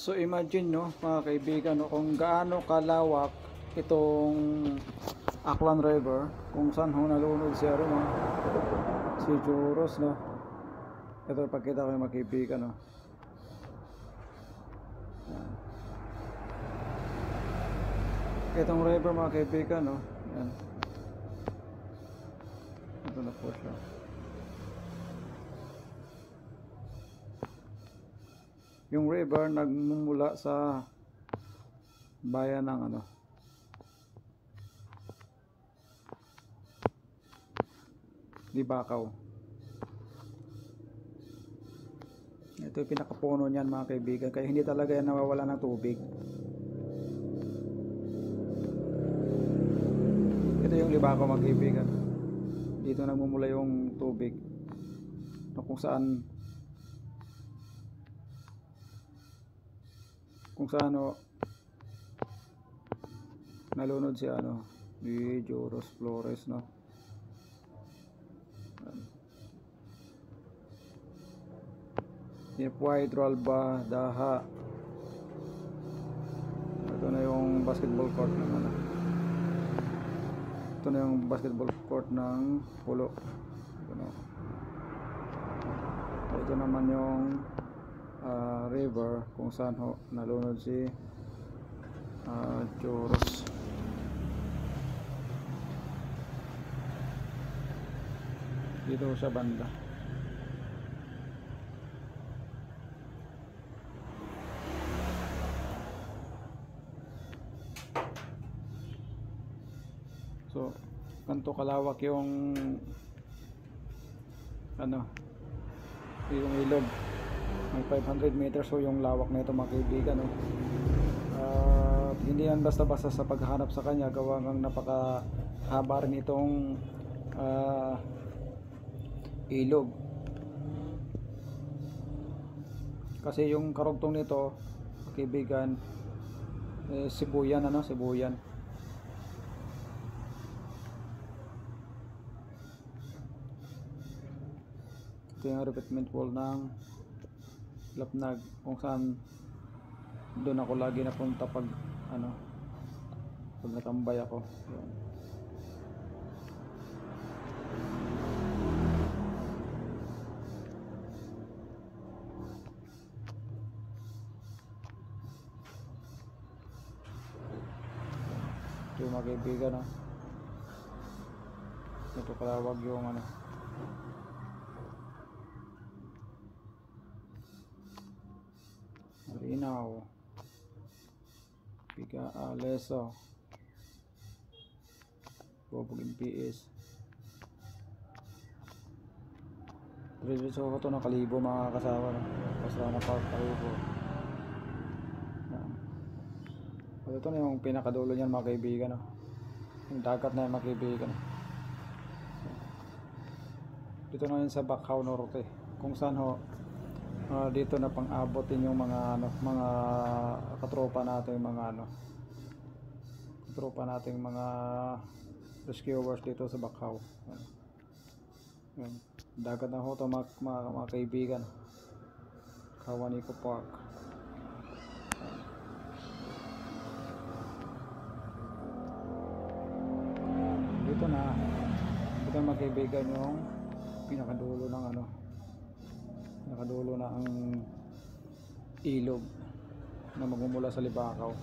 So imagine nyo mga kaibigan no, kung gaano kalawak itong Aklan River, kung saan ho nalunod si no, si Joros no. Ito ipakita ko yung mga kaibigan no. Yan. Itong river mga kaibigan no. Yan. Ito na po siya. Yung river nagmumula sa bayan ng ano, Libakaw. Ito yung pinakapuno niyan mga kaibigan, kaya hindi talaga yan nawawala ng tubig. Ito yung Libakaw mga kaibigan. Dito nagmumula yung tubig kung saan nalunod si ano, ni Joros Flores no. Nipuay Dralba Daha. Ito na yung basketball court ng ano. Ito na yung basketball court ng Pulo. Ito naman yung river kung saan ho nalunod si Joros. Dito sa banda. So ganito kalawak yung ano, yung ilog. May 500 meters so yung lawak na ito mga kaibigan no? Hindi yan basta-basta sa paghahanap sa kanya, gawa ng napakahaba rin itong ilog, kasi yung karugtong nito mga kaibigan Sibuyan ano, Sibuyan. Ito yung repeatment wall ng Lapnag, kung saan doon ako lagi napunta pag ano, pag natambay ako. Yun. Ito mga kaibigan no? Ito kalawag yung ano, Marinaw, Piga Aleso, Bobog MPS. Diretso ko ito ng Kalibo mga kasama no? Kasama Park Kalibo. Ito na yung pinakadulo niyan mga kaibigan no? Yung dagat na yan mga kaibigan. Dito na yun sa Bacau Norte, kung saan ho dito na pang-abotin yung mga ano, mga katropa natin, mga ano, katropa nating mga rescuers dito sa Bacau. Yan. Dagat na ho ito mga kaibigan. Kawanico Park. Dito na mga kaibigan yung pinakadulo ng ano, pinakadulo na ang ilog na magmumula sa Libakaw.